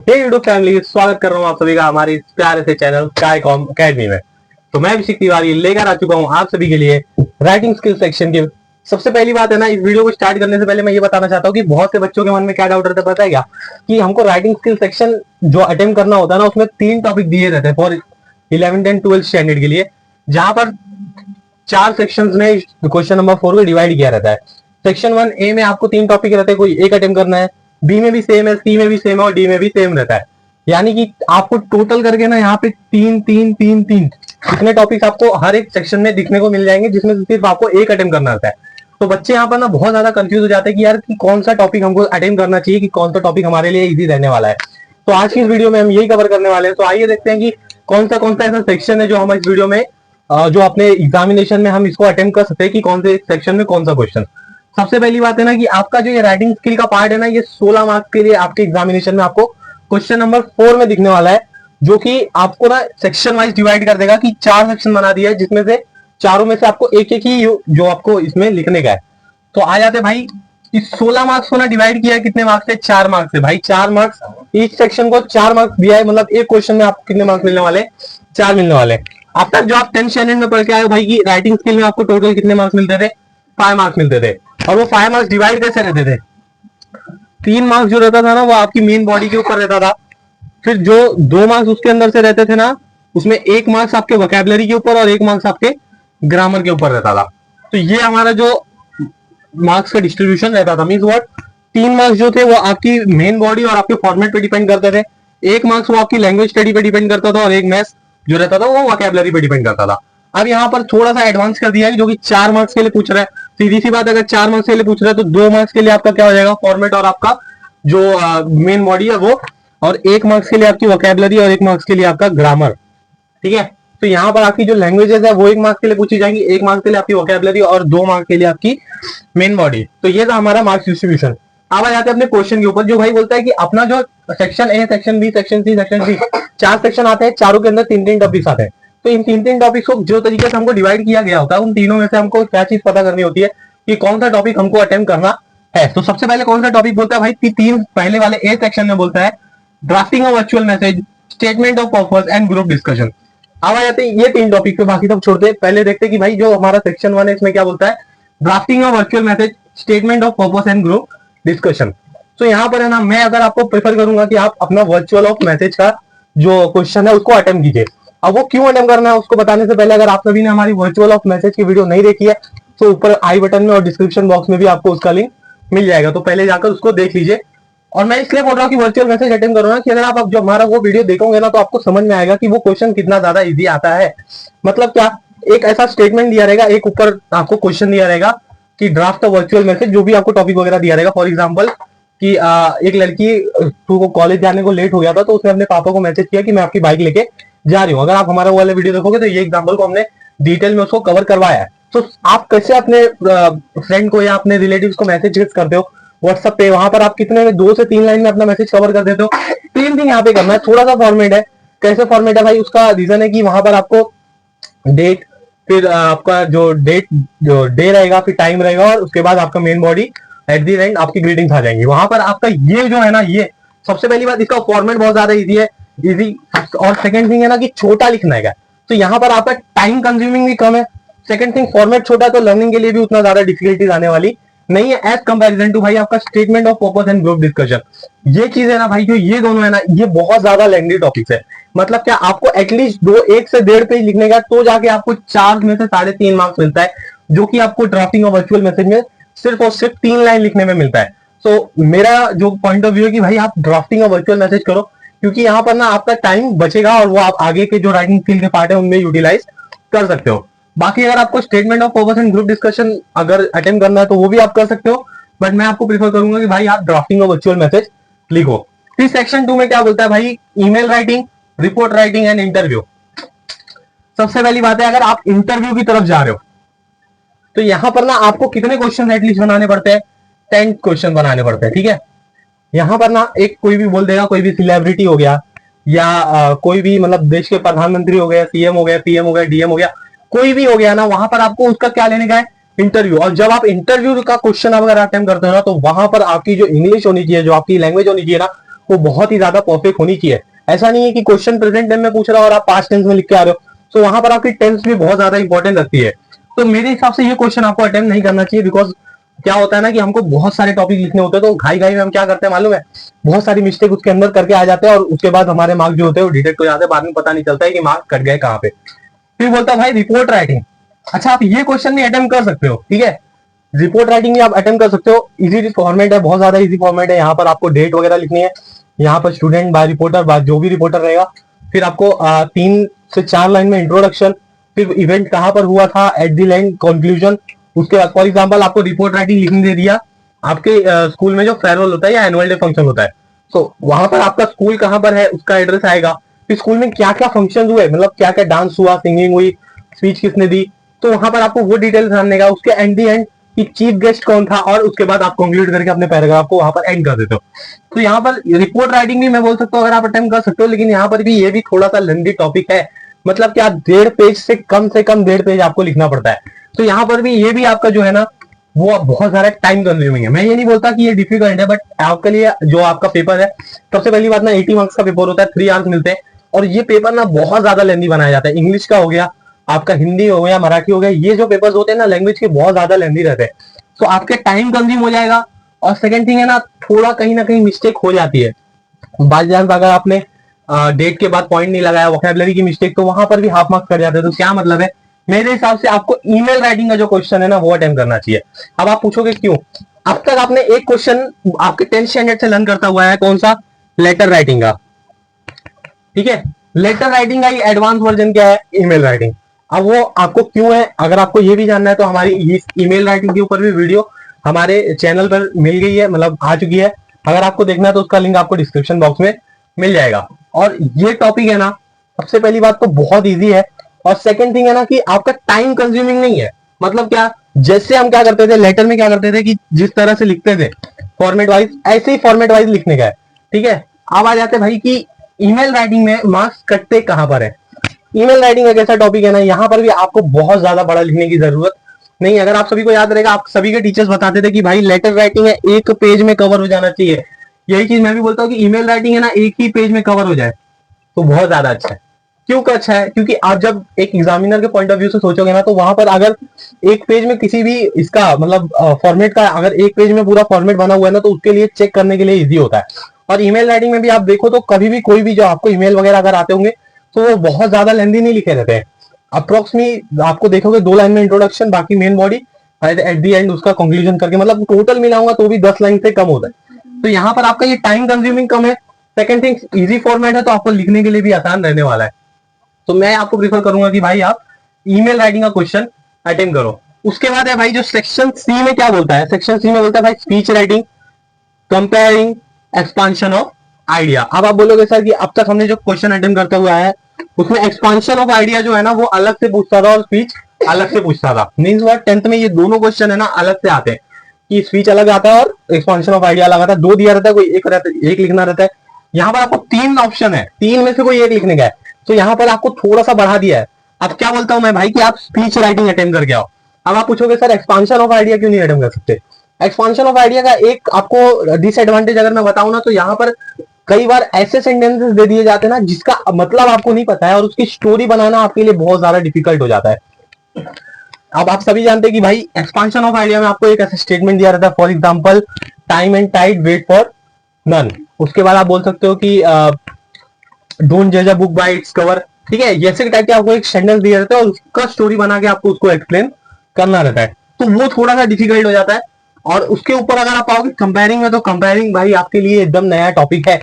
हे YouTube family, स्वागत कर रहा हूँ आप सभी का हमारे इस प्यारे से चैनल स्काई कॉम अकेडमी में। तो मैं अभिषेक तिवारी लेकर आ चुका हूँ आप सभी के लिए राइटिंग स्किल सेक्शन की। सबसे पहली बात है ना, इस वीडियो को स्टार्ट करने से पहले मैं ये बताना चाहता हूँ कि बहुत से बच्चों के मन में क्या डाउट रहता है पता है क्या, कि हमको राइटिंग स्किल सेक्शन जो अटेम्प्ट करना होता है ना, उसमें 3 टॉपिक दिए रहते हैं for 11th and 12th standard के लिए, जहां पर 4 सेक्शंस में क्वेश्चन नंबर 4 को डिवाइड किया रहता है। सेक्शन 1A में आपको 3 टॉपिक रहते हैं, कोई एक अटेम्प्ट करना है, बी में भी सेम है, सी में भी सेम है और डी में भी सेम रहता है। यानी कि आपको टोटल करके ना यहाँ पे 3 इतने टॉपिक्स आपको हर एक सेक्शन में दिखने को मिल जाएंगे, जिसमें से सिर्फ आपको एक अटेम्प्ट करना रहता है। तो बच्चे यहाँ पर ना बहुत ज्यादा कंफ्यूज हो जाते हैं कि यार कि कौन सा टॉपिक हमको अटेम्प्ट करना चाहिए, कि कौन सा टॉपिक हमारे लिए इजी रहने वाला है। तो आज की इस वीडियो में हम यही कवर करने वाले हैं। तो आइए देखते हैं कि कौन सा ऐसा सेक्शन है जो हम इस वीडियो में जो अपने एग्जामिनेशन में हम इसको अटेम्प्ट कर सकते हैं, कि कौन से सेक्शन में कौन सा क्वेश्चन। सबसे पहली बात है ना कि आपका जो ये राइटिंग स्किल का पार्ट है ना, ये 16 मार्क्स के लिए आपके एग्जामिनेशन में आपको क्वेश्चन नंबर 4 में दिखने वाला है, जो कि आपको ना सेक्शन वाइज डिवाइड कर देगा, कि 4 सेक्शन बना दिया है, जिसमें से चारों में से आपको एक एक ही जो आपको इसमें लिखने का है। तो आ जाते भाई, इस 16 मार्क्स को ना डिवाइड किया है कितने मार्क्स से, 4 मार्क्स से। भाई 4 मार्क्स, इस सेक्शन को 4 मार्क्स दिया है, मतलब एक क्वेश्चन में आपको कितने मार्क्स मिलने वाले, 4 मिलने वाले। अब तक जो आप 10th स्टैंडर्ड में पढ़ के आए हो भाई, की राइटिंग स्किल में आपको टोटल कितने मार्क्स मिलते थे, 5 मार्क्स मिलते थे। और वो 5 मार्क्स डिवाइड कैसे रहते थे, 3 मार्क्स जो रहता था ना वो आपकी मेन बॉडी के ऊपर रहता था, फिर जो 2 मार्क्स उसके अंदर से रहते थे ना, उसमें 1 मार्क्स आपके वोकैबुलरी के ऊपर और 1 मार्क्स आपके ग्रामर के ऊपर रहता था। तो ये हमारा जो मार्क्स का डिस्ट्रीब्यूशन रहता था, मीन्स व्हाट, 3 मार्क्स जो थे वो आपकी मेन बॉडी और आपके फॉर्मेट पे डिपेंड करते थे, 1 मार्क्स वो आपकी लैंग्वेज स्टडी पे डिपेंड करता था, और 1 मैथ्स जो रहता था वो वोकैबुलरी पे डिपेंड करता था। अब यहाँ पर थोड़ा सा एडवांस कर दिया है, जो कि 4 मार्क्स के लिए पूछ रहा है। सीधी सी बात, अगर 4 मार्क्स के लिए पूछ रहा है तो 2 मार्क्स के लिए आपका क्या हो जाएगा, फॉर्मेट और आपका जो मेन बॉडी है वो, और 1 मार्क्स के लिए आपकी वोकैबुलरी और 1 मार्क्स के लिए आपका ग्रामर। ठीक है, तो यहाँ पर आपकी जो लैंग्वेजेस है वो 1 मार्क्स के लिए पूछी जाएंगी, 1 मार्क्स के लिए आपकी वोकैबुलरी और 2 मार्क्स के लिए आपकी मेन बॉडी। तो ये था हमारा मार्क्स डिस्ट्रीब्यूशन। अब आ जाते हैं अपने क्वेश्चन के ऊपर, जो भाई बोलता है कि अपना जो section A, section B, section C, section D, 4 section आते हैं, चारों के अंदर 3 टॉपिक्स आते हैं। तो इन 3 टॉपिक्स को जो तरीके से हमको डिवाइड किया गया होता है, उन तीनों में से हमको क्या चीज पता करनी होती है कि कौन सा टॉपिक हमको अटेम्प्ट करना है। तो सबसे पहले कौन सा टॉपिक बोलता है भाई, 3 पहले वाले ए सेक्शन में बोलता है drafting of virtual message, statement of purpose and group discussion. अब आ जाते हैं ये 3 टॉपिक पे, बाकी सब छोड़ते हैं। पहले देखते हैं कि भाई जो हमारा सेक्शन 1 है इसमें क्या बोलता है, drafting of virtual message, statement of purpose and group discussion. तो यहाँ पर है ना, मैं अगर आपको प्रेफर करूंगा कि आप अपना वर्चुअल ऑफ मैसेज का जो क्वेश्चन है उसको अटेम्प्ट कीजिए। अब वो क्यों अटेम्प्ट करना है उसको बताने से पहले, अगर आप सभी ने हमारी वर्चुअल ऑफ मैसेज की वीडियो नहीं देखी है तो ऊपर आई बटन में और डिस्क्रिप्शन बॉक्स में भी आपको उसका लिंक मिल जाएगा, तो पहले जाकर उसको देख लीजिए। और मैं इसलिए बोल रहा हूँ कि वर्चुअल मैसेज अटेम्प्ट करो ना, कि अगर आप जो हमारा वो वीडियो देखोगे ना तो आपको समझ में आएगा कि वो क्वेश्चन कितना ज्यादा इजी आता है। मतलब क्या, एक ऐसा स्टेटमेंट दिया रहेगा, एक ऊपर आपको क्वेश्चन दिया रहेगा कि ड्राफ्ट ऑफ वर्चुअल मैसेज, जो भी आपको टॉपिक वगैरह दिया रहेगा। फॉर एग्जाम्पल कि एक लड़की को कॉलेज जाने को लेट हो गया था, तो उसने अपने पापा को मैसेज किया कि मैं आपकी बाइक लेके जा रही हूँ। अगर आप हमारा वो वाला वीडियो देखोगे तो ये एग्जाम्पल को हमने डिटेल में उसको कवर करवाया है। तो आप कैसे अपने फ्रेंड को या अपने रिलेटिव्स को मैसेज करते हो व्हाट्सएप पे, वहां पर आप कितने में 2 से 3 लाइन में अपना मैसेज कवर कर देते हो। सेम थिंग यहाँ पे करना है, थोड़ा सा फॉर्मेट है। कैसे फॉर्मेट है भाई, उसका रीजन है कि वहां पर आपको डेट, फिर आपका जो डे रहेगा, फिर टाइम रहेगा, और उसके बाद आपका main body, at the and आपकी ग्रीटिंग्स आ जाएंगी। वहां पर आपका ये जो है ना, ये सबसे पहली बात, इसका फॉर्मेट बहुत ज्यादा इजी है, इजी। और सेकंड थिंग है ना कि छोटा लिखना है। तो यहाँ पर आपका टाइम कंज्यूमिंग भी कम है। सेकंड थिंग, फॉर्मेट छोटा है तो लर्निंग के लिए भी उतना ज्यादा डिफिकल्टीज आने वाली नहीं है, एज कंपैरिजन टू भाई आपका statement of purpose and group discussion. ये चीज है ना भाई, जो ये दोनों है ना, ये बहुत ज्यादा लेंथी टॉपिक्स है। मतलब क्या, आपको एटलीस्ट 1 से 1.5 पेज लिखने का, तो जाके आपको 4 में से 3.5 मार्क्स मिलता है, जो कि आपको ड्राफ्टिंग ऑफ वर्चुअल मैसेज में सिर्फ और सिर्फ 3 लाइन लिखने में मिलता है। तो मेरा जो पॉइंट ऑफ व्यू है कि भाई आप ड्राफ्टिंग ऑफ वर्चुअल मैसेज करो, क्योंकि यहाँ पर ना आपका टाइम बचेगा और वो आप आगे के जो राइटिंग स्किल के पार्ट है उनमें यूटिलाइज कर सकते हो। बाकी अगर आपको statement of purpose and group discussion अगर अटेम्प्ट करना है तो वो भी आप कर सकते हो, बट मैं आपको प्रीफर करूंगा कि भाई आप ड्राफ्टिंग ऑफ वर्चुअल मैसेज लिखो। फिर सेक्शन 2 में क्या बोलता है भाई, email writing, report writing and interview. सबसे पहली बात है, अगर आप इंटरव्यू की तरफ जा रहे हो तो यहां पर ना आपको कितने क्वेश्चन एटलीस्ट बनाने पड़ते हैं, 10 क्वेश्चन बनाने पड़ते हैं। ठीक है, यहां पर ना एक कोई भी बोल देगा, कोई भी सेलिब्रिटी हो गया, या कोई भी मतलब देश के प्रधानमंत्री हो गया, सीएम हो गया, पीएम हो गया, डीएम हो गया, कोई भी हो गया ना, वहां पर आपको उसका क्या लेने का है, इंटरव्यू। और जब आप इंटरव्यू का क्वेश्चन अगर अटेम्प्ट करते हो ना, तो वहां पर आपकी जो इंग्लिश होनी चाहिए, जो आपकी लैंग्वेज होनी चाहिए ना, वो बहुत ही ज्यादा परफेक्ट होनी चाहिए। ऐसा नहीं है कि क्वेश्चन प्रेजेंट टेंस में पूछ रहा हो और आप पास्ट टेंस में लिख के आ रहे हो, तो वहां पर आपकी टेंस भी बहुत ज्यादा इंपॉर्टेंट रखती है। तो मेरे हिसाब से ये क्वेश्चन आपको अटेम्प्ट नहीं करना चाहिए, बिकॉज क्या होता है ना कि हमको बहुत सारे टॉपिक लिखने होते हैं, तो घाई घाई में हम क्या करते हैं मालूम है, बहुत सारी मिस्टेक उसके अंदर करके आ जाते हैं और उसके बाद हमारे मार्क्स जो होते हैं वो डिटेक्ट हो जाते हैं, बाद में पता नहीं चलता है कि मार्क्स कट गए कहाँ पे। फिर बोलता है भाई रिपोर्ट राइटिंग। अच्छा, आप ये क्वेश्चन भी अटेम्प्ट कर सकते हो, ठीक है, रिपोर्ट राइटिंग भी आप अटेम्प्ट कर सकते हो। इजी फॉर्मेट है, बहुत ज्यादा इजी फॉर्मेट है। यहाँ पर आपको डेट वगैरह लिखनी है, यहाँ पर स्टूडेंट बाय रिपोर्टर, बाय जो भी रिपोर्टर रहेगा। फिर आपको 3 से 4 लाइन में इंट्रोडक्शन, फिर इवेंट कहां पर हुआ था, एट दी लाइन कंक्लूजन। उसके बाद फॉर एग्जांपल आपको रिपोर्ट राइटिंग लिखने दे दिया, आपके स्कूल में जो फेयरवेल होता है या एनुअल डे फंक्शन होता है, तो वहां पर आपका स्कूल कहां पर है उसका एड्रेस आएगा, फिर स्कूल में क्या क्या फंक्शन हुए, मतलब क्या क्या डांस हुआ, सिंगिंग हुई, स्पीच किसने दी, तो वहां पर आपको वो डिटेल ध्यान देगा। उसके एंड दी एंड कि चीफ गेस्ट कौन था, और उसके बाद आप कंक्लूड करके अपने पैराग्राफ को वहां पर एंड कर देते हो। तो यहाँ पर रिपोर्ट राइटिंग भी मैं बोल सकता हूँ अगर आप अटेम्प्ट कर सकते हो, लेकिन यहाँ पर भी ये भी थोड़ा सा लेंथी टॉपिक है, मतलब क्या 1.5 पेज से कम 1.5 पेज आपको लिखना पड़ता है। तो यहाँ पर भी ये भी आपका जो है ना वो बहुत सारा टाइम कंज्यूमिंग है। मैं ये नहीं बोलता कि ये डिफिकल्ट है, बट आपके लिए जो आपका पेपर है, सबसे पहली बात ना 80 मार्क्स का पेपर होता है, 3 आवर्स मिलते हैं, और ये पेपर ना बहुत ज्यादा लेंथी बनाया जाता है। इंग्लिश का हो गया, आपका हिंदी हो गया, मराठी हो गया, ये जो पेपर्स होते हैं ना लैंग्वेज के बहुत ज्यादा लेंथी रहते हैं, तो आपके टाइम कंज्यूम हो जाएगा। और सेकंड थिंग है ना, थोड़ा कहीं ना कहीं मिस्टेक हो जाती है बाई चांस, अगर आपने डेट के बाद पॉइंट नहीं लगाया, वोकैबुलरी की मिस्टेक, तो वहां पर भी हाफ मार्क्स कर जाते हैं। तो क्या मतलब है, मेरे हिसाब से आपको ईमेल राइटिंग का जो क्वेश्चन है ना वो अटेम्प्ट करना चाहिए। अब आप पूछोगे क्यों, अब तक आपने एक क्वेश्चन आपके 10th स्टैंडर्ड से लर्न करता हुआ है, कौन सा, लेटर राइटिंग का, ठीक है। लेटर राइटिंग का ही एडवांस वर्जन क्या है, ईमेल राइटिंग। अब वो आपको क्यों है, अगर आपको ये भी जानना है तो हमारी इस ईमेल राइटिंग के ऊपर भी वीडियो हमारे चैनल पर मिल गई है, मतलब आ चुकी है। अगर आपको देखना है तो उसका लिंक आपको डिस्क्रिप्शन बॉक्स में मिल जाएगा। और ये टॉपिक है ना, सबसे पहली बात तो बहुत ईजी है, और सेकंड थिंग है ना कि आपका टाइम कंज्यूमिंग नहीं है। मतलब क्या, जैसे हम क्या करते थे लेटर में, क्या करते थे कि जिस तरह से लिखते थे फॉर्मेट वाइज, ऐसे ही फॉर्मेट वाइज लिखने का है, ठीक है। अब आ जाते भाई कि ईमेल राइटिंग में मार्क्स कटते कहां पर है। ईमेल राइटिंग एक ऐसा टॉपिक है ना, यहाँ पर भी आपको बहुत ज्यादा बड़ा लिखने की जरूरत नहीं है। अगर आप सभी को याद रहेगा, आप सभी के टीचर्स बताते थे कि भाई लेटर राइटिंग है 1 पेज में कवर हो जाना चाहिए, यही चीज मैं भी बोलता हूँ कि ईमेल राइटिंग है ना 1 ही पेज में कवर हो जाए तो बहुत ज्यादा अच्छा है। क्यों अच्छा है, क्योंकि आप जब एक एग्जामिनर के पॉइंट ऑफ व्यू से सोचोगे ना, तो वहां पर अगर 1 पेज में किसी भी इसका मतलब फॉर्मेट का, अगर 1 पेज में पूरा फॉर्मेट बना हुआ है ना, तो उसके लिए चेक करने के लिए इजी होता है। और ईमेल राइटिंग में भी आप देखो तो कभी भी कोई भी जो आपको ईमेल वगैरह अगर आते होंगे तो वो बहुत ज्यादा लेंथी नहीं लिखे रहते हैं। अप्रोक्सीमेटली आपको देखोगे 2 लाइन में इंट्रोडक्शन, बाकी main body, at the and उसका कंक्लूजन करके, मतलब टोटल मिलाऊंगा तो भी 10 लाइन से कम होता है। तो यहाँ पर आपका ये टाइम कंज्यूमिंग कम है। सेकंड थिंग, इजी फॉर्मेट है तो आपको लिखने के लिए भी आसान रहने वाला है। तो मैं आपको प्रीफर करूंगा कि भाई आप ईमेल राइटिंग का क्वेश्चन अटेम्प्ट करो। उसके बाद है भाई जो सेक्शन सी में क्या बोलता है, सेक्शन सी में बोलता है भाई speech writing, comparing, expansion of idea. अब आप बोलोगे सर कि अब तक हमने जो क्वेश्चन अटेम्प्ट करते हुआ है उसमें एक्सपांशन ऑफ आइडिया जो है ना वो अलग से पूछता था और स्पीच अलग से पूछता था। मीन्स व्हाट, 10th में ये दोनों क्वेश्चन है ना अलग से आते हैं, कि स्पीच अलग आता है और एक्सपांशन ऑफ आइडिया अलग आता है। 2 दिया रहता है, कोई एक रहता है, एक लिखना रहता है। यहाँ पर आपको 3 ऑप्शन है, 3 में से कोई एक लिखने का है, तो यहाँ पर आपको थोड़ा सा बढ़ा दिया है। अब क्या बोलता हूं मैं भाई कि आप स्पीच राइटिंग अटेम्प्ट करके आओ। अब आप पूछोगे सर एक्सपांशन ऑफ आइडिया क्यों नहीं अटेम्प्ट कर सकते। एक्सपांशन ऑफ आइडिया का एक आपको डिसएडवांटेज अगर मैं बताऊं ना, तो यहाँ पर कई बार ऐसे सेंटेंसेस दे दिए जाते हैं ना जिसका मतलब आपको नहीं पता है, और उसकी स्टोरी बनाना आपके लिए बहुत ज्यादा डिफिकल्ट हो जाता है। अब आप सभी जानते हैं कि भाई एक्सपांशन ऑफ आइडिया में आपको एक ऐसा स्टेटमेंट दिया रहता है, for example time and tide wait for none. उसके बाद आप बोल सकते हो कि डोंट जज a book by its cover, ठीक है। जैसे टाइप के आपको एक सेंटेंस दिया रहता है और उसका स्टोरी बना के आपको उसको एक्सप्लेन करना रहता है, तो वो थोड़ा सा डिफिकल्ट हो जाता है। और उसके ऊपर अगर आप आओगे कंपेयरिंग में, तो कंपेयरिंग भाई आपके लिए एकदम नया टॉपिक है।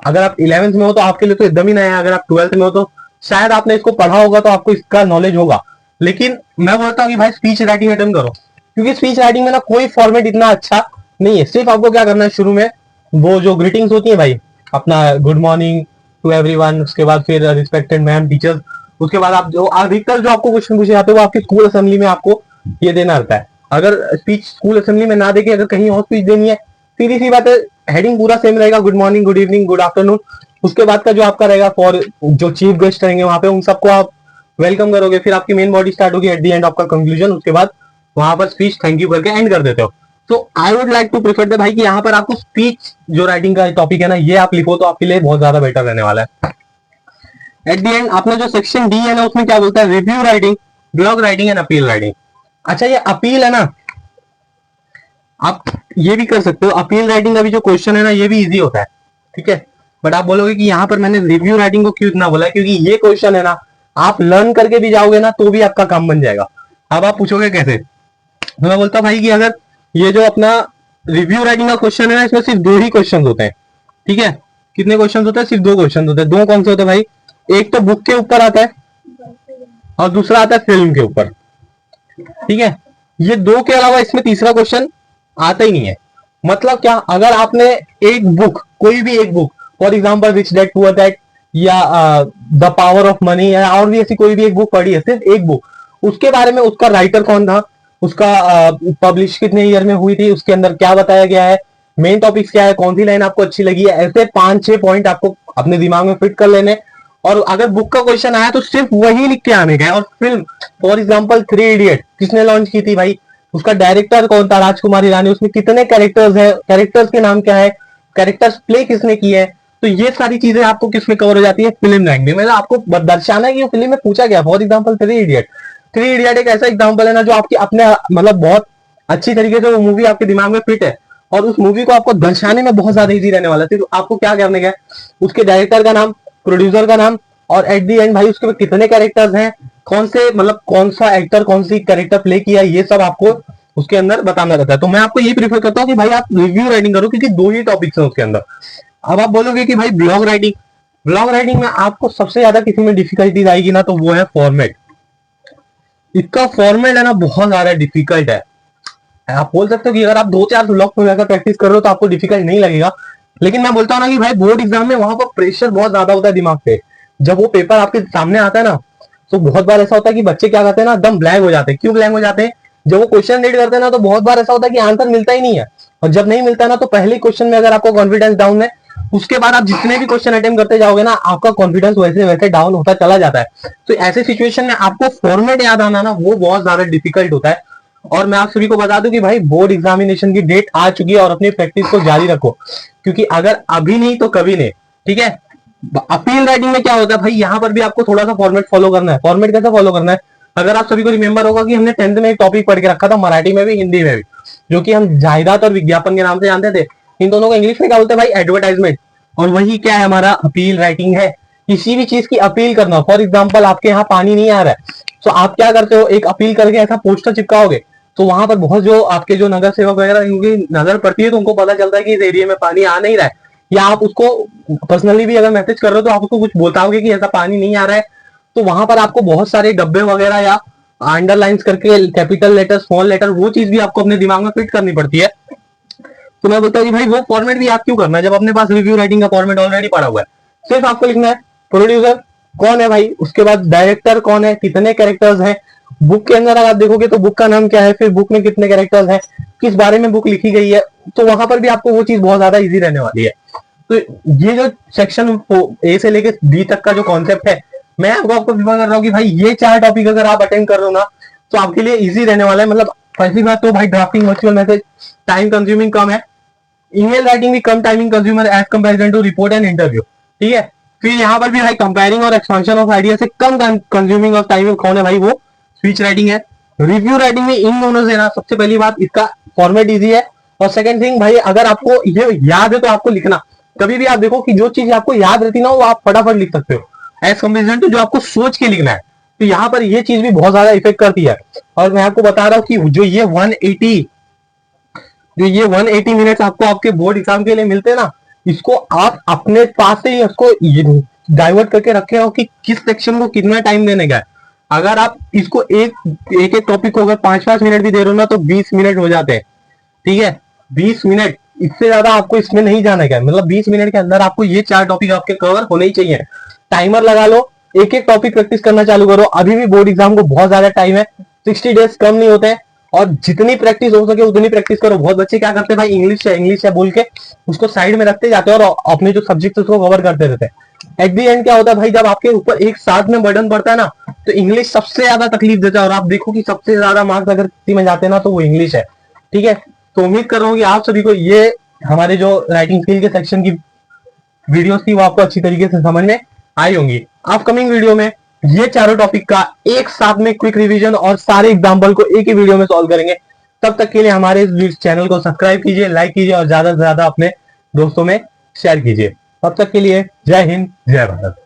अगर आप 11th में हो तो आपके लिए तो एकदम ही नया है, अगर आप 12th में हो तो शायद आपने इसको पढ़ा होगा तो आपको इसका नॉलेज होगा। लेकिन मैं बोलता हूँ कि भाई स्पीच राइटिंग अटेम्प्ट करो, क्योंकि स्पीच राइटिंग में ना कोई फॉर्मेट इतना अच्छा नहीं है। सिर्फ आपको क्या करना है, शुरू में वो जो ग्रीटिंग्स होती है भाई, अपना गुड मॉर्निंग टू एवरीवन, उसके बाद फिर रिस्पेक्टेड मैम टीचर्स, उसके बाद आप जो अधिकतर जो आपको क्वेश्चन पूछे जाते हैं वो आपकी स्कूल असेंबली में आपको ये देना रहता है। अगर स्पीच स्कूल असेंबली में ना देके अगर कहीं और स्पीच देनी है, सीधी सी बात है, हेडिंग पूरा सेम रहेगा, good morning, good evening, good afternoon. उसके बाद का जो आपका रहेगा फॉर जो चीफ गेस्ट रहेंगे वहां पे, उन सबको आप वेलकम करोगे, फिर आपकी मेन बॉडी स्टार्ट होगी, एट द एंड आपका कंक्लूजन, उसके बाद वहां पर स्पीच थैंक यू करके एंड कर देते हो। तो I would like to prefer दे भाई कि यहाँ पर आपको स्पीच जो राइटिंग का टॉपिक है ना, ये आप लिखो तो आपके लिए बहुत ज्यादा बेटर रहने वाला है। एट द एंड आपने जो सेक्शन डी है ना, उसमें क्या बोलता है, review writing, blog writing and appeal writing. अच्छा, ये अपील है ना, आप ये भी कर सकते हो। अपील राइटिंग का भी जो क्वेश्चन है ना, ये भी इजी होता है, ठीक है। बट आप बोलोगे कि यहाँ पर मैंने रिव्यू राइटिंग को क्यों इतना बोला है, क्योंकि ये क्वेश्चन है ना, आप लर्न करके भी जाओगे ना तो भी आपका काम बन जाएगा। अब आप पूछोगे कैसे, तो मैं बोलता हूँ भाई कि अगर ये जो अपना रिव्यू राइटिंग का क्वेश्चन है ना, इसमें सिर्फ 2 ही क्वेश्चन होते हैं, ठीक है। कितने क्वेश्चन होते हैं, सिर्फ 2 क्वेश्चन होते हैं। 2 कौन से होते हैं भाई, एक तो बुक के ऊपर आता है और दूसरा आता है फिल्म के ऊपर, ठीक है। ये 2 के अलावा इसमें तीसरा क्वेश्चन आता ही नहीं है। मतलब क्या, अगर आपने एक बुक, कोई भी एक book, for example rich dad poor dad या द पावर ऑफ मनी या और भी ऐसी कोई भी एक बुक पढ़ी है, सिर्फ एक बुक, उसके बारे में उसका राइटर कौन था, उसका पब्लिश कितने ईयर में हुई थी, उसके अंदर क्या बताया गया है, मेन टॉपिक्स क्या है, कौन सी लाइन आपको अच्छी लगी है, ऐसे 5-6 पॉइंट आपको अपने दिमाग में फिट कर लेने। और अगर बुक का क्वेश्चन आया तो सिर्फ वही लिख के आने का है। और फिल्म, फॉर एग्जाम्पल 3 इडियट किसने लॉन्च की थी भाई, उसका डायरेक्टर कौन था, राजकुमार हिरानी, उसमें कितने कैरेक्टर्स हैं, कैरेक्टर्स के नाम क्या है, कैरेक्टर्स प्ले किसने किए हैं। तो ये सारी चीजें आपको किसमें कवर हो जाती है, फिल्म लैंग्वेज में। मतलब आपको दर्शाना है कि वो फिल्म में पूछा गया। फॉर एग्जाम्पल 3 इडियट एक ऐसा एग्जाम्पल है ना, जो आपकी अपने मतलब बहुत अच्छी तरीके से वो मूवी आपके दिमाग में फिट है, और उस मूवी को आपको दर्शाने में बहुत ज्यादा इजी रहने वाला है। तो आपको क्या करने का है, उसके डायरेक्टर का नाम, प्रोड्यूसर का नाम, और एट दी एंड भाई उसके कितने कैरेक्टर्स हैं, कौन से मतलब कौन सा एक्टर कौन सी कैरेक्टर प्ले किया, ये सब आपको उसके अंदर बताना रहता है। तो मैं आपको ये प्रीफर करता हूँ कि भाई आप रिव्यू राइटिंग करो, क्योंकि 2 ही टॉपिक्स हैं उसके अंदर। अब आप बोलोगे कि भाई ब्लॉग राइटिंग, ब्लॉग राइटिंग में आपको सबसे ज्यादा किसी में डिफिकल्टीज आएगी ना, तो वो है फॉर्मेट। इसका फॉर्मेट है ना बहुत ज्यादा डिफिकल्ट है। आप बोल सकते हो कि अगर आप 2-4 ब्लॉग में जाकर प्रैक्टिस कर रहे हो तो आपको डिफिकल्ट नहीं लगेगा, लेकिन मैं बोलता हूँ ना कि भाई बोर्ड एग्जाम में वहां पर प्रेशर बहुत ज्यादा होता है दिमाग पे। जब वो पेपर आपके सामने आता है ना, तो बहुत बार ऐसा होता है कि बच्चे क्या करते हैं ना, एकदम ब्लैंक हो जाते हैं। क्यों ब्लैंक हो जाते हैं, जब वो क्वेश्चन रीड करते हैं ना, तो बहुत बार ऐसा होता है कि आंसर मिलता ही नहीं है। और जब नहीं मिलता ना, तो पहले क्वेश्चन में अगर आपको कॉन्फिडेंस डाउन है, उसके बाद आप जितने भी क्वेश्चन अटेम्प्ट करते जाओगे ना, आपका कॉन्फिडेंस वैसे वैसे डाउन होता चला जाता है। तो ऐसे सिचुएशन में आपको फॉर्मेट याद आना ना, वो बहुत ज्यादा डिफिकल्ट होता है। और मैं आप सभी को बता दूं कि भाई बोर्ड एग्जामिनेशन की डेट आ चुकी है, और अपनी प्रैक्टिस को जारी रखो, क्योंकि अगर अभी नहीं तो कभी नहीं, ठीक है। अपील राइटिंग में क्या होता है भाई, यहाँ पर भी आपको थोड़ा सा फॉर्मेट फॉलो करना है। फॉर्मेट कैसे फॉलो करना है, अगर आप सभी को रिमेंबर होगा कि हमने 10th में एक टॉपिक पढ़ के रखा था, मराठी में भी हिंदी में भी, जो कि हम जायदाद और विज्ञापन के नाम से जानते थे। इन दोनों को इंग्लिश में क्या बोलते हैं भाई, एडवर्टाइजमेंट। और वही क्या है, हमारा अपील राइटिंग है। किसी भी चीज की अपील करना, फॉर एग्जाम्पल आपके यहाँ पानी नहीं आ रहा है, तो आप क्या करते हो, एक अपील करके ऐसा पोस्टर चिपकाओगे, तो वहां पर बहुत जो आपके जो नगर सेवक वगैरह इनकी नजर पड़ती है, तो उनको पता चलता है कि इस एरिया में पानी आ नहीं रहा है। या आप उसको पर्सनली भी अगर मैसेज कर रहे हो, तो आप उसको कुछ बताओगे कि ऐसा पानी नहीं आ रहा है, तो वहां पर आपको बहुत सारे डब्बे वगैरह या अंडरलाइंस करके कैपिटल लेटर, स्मॉल लेटर, वो चीज भी आपको अपने दिमाग में फिट करनी पड़ती है। तो मैं बोलता हूँ भाई वो फॉर्मेट भी आप क्यों करना है, जब अपने पास रिव्यू राइटिंग का फॉर्मेट ऑलरेडी पड़ा हुआ है। सिर्फ आपको लिखना है प्रोड्यूसर कौन है भाई, उसके बाद डायरेक्टर कौन है, कितने कैरेक्टर्स हैं, बुक के अंदर अगर आप देखोगे तो बुक का नाम क्या है, फिर बुक में कितने कैरेक्टर्स हैं, किस बारे में बुक लिखी गई है, तो वहां पर भी आपको वो चीज बहुत ज्यादा इजी रहने वाली है। तो ये जो सेक्शन ए से लेके बी तक का जो कॉन्सेप्ट है, मैं आपको प्रिफर कर रहा हूँ कि भाई ये 4 टॉपिक अगर आप अटेंड कर रहे हो ना, तो आपके लिए इजी रहने वाला है। मतलब पहली बात तो भाई drafting, virtual message time consuming कम है, ईमेल राइटिंग भी कम timing consumer as comparison to report and interview, ठीक है। फिर यहाँ पर भी भाई कंपेयरिंग और एक्सपेंशन ऑफ आइडिया से कम कंज्यूमिंग ऑफ टाइम कौन है भाई, वो स्पीच राइटिंग है। रिव्यू राइटिंग में इन दोनों से ना सबसे पहली बात इसका फॉर्मेट इजी है, और सेकंड थिंग भाई अगर आपको ये याद है तो आपको लिखना, कभी भी आप देखो कि जो चीज आपको याद रहती ना, वो आप फटाफट लिख सकते हो एज कंपेरिजन टू जो आपको सोच के लिखना है। तो यहाँ पर ये चीज भी बहुत ज्यादा इफेक्ट करती है। और मैं आपको बता रहा हूँ कि जो ये 180 मिनट्स आपको आपके बोर्ड एग्जाम के लिए मिलते हैं ना, इसको आप अपने पास से ही उसको डाइवर्ट करके रखे हो कि किस सेक्शन को कितना टाइम देने का है। अगर आप इसको एक टॉपिक को अगर 5-5 मिनट भी दे रहे हो ना, तो 20 मिनट हो जाते हैं, ठीक है। 20 मिनट, इससे ज्यादा आपको इसमें नहीं जाने का है। मतलब 20 मिनट के अंदर आपको ये 4 टॉपिक आपके कवर होने ही चाहिए। टाइमर लगा लो, एक एक टॉपिक प्रैक्टिस करना चालू करो। अभी भी बोर्ड एग्जाम को बहुत ज्यादा टाइम है, 60 डेज कम नहीं होते हैं, और जितनी प्रैक्टिस हो सके उतनी प्रैक्टिस करो। बहुत बच्चे क्या करते हैं भाई, इंग्लिश है बोल के उसको साइड में रखते जाते हैं और अपने जो सब्जेक्ट उसको कवर करते रहते हैं। एट दी एंड क्या होता है भाई, जब आपके ऊपर एक साथ में बर्डन पड़ता है ना, तो इंग्लिश सबसे ज्यादा तकलीफ देता है। और आप देखो कि सबसे ज्यादा मार्क्स अगर किसी में जाते हैं ना, तो वो इंग्लिश है, ठीक है। तो उम्मीद कर रहा हूँ कि आप सभी को ये हमारे जो राइटिंग स्किल के सेक्शन की वीडियोस थी वो आपको अच्छी तरीके से समझ में आई होंगी। अपकमिंग वीडियो में ये चारों टॉपिक का एक साथ में क्विक रिवीजन और सारे एग्जाम्पल को एक ही वीडियो में सॉल्व करेंगे। तब तक के लिए हमारे इस चैनल को सब्सक्राइब कीजिए, लाइक कीजिए और ज्यादा से ज्यादा अपने दोस्तों में शेयर कीजिए। तब तक के लिए जय हिंद, जय भारत।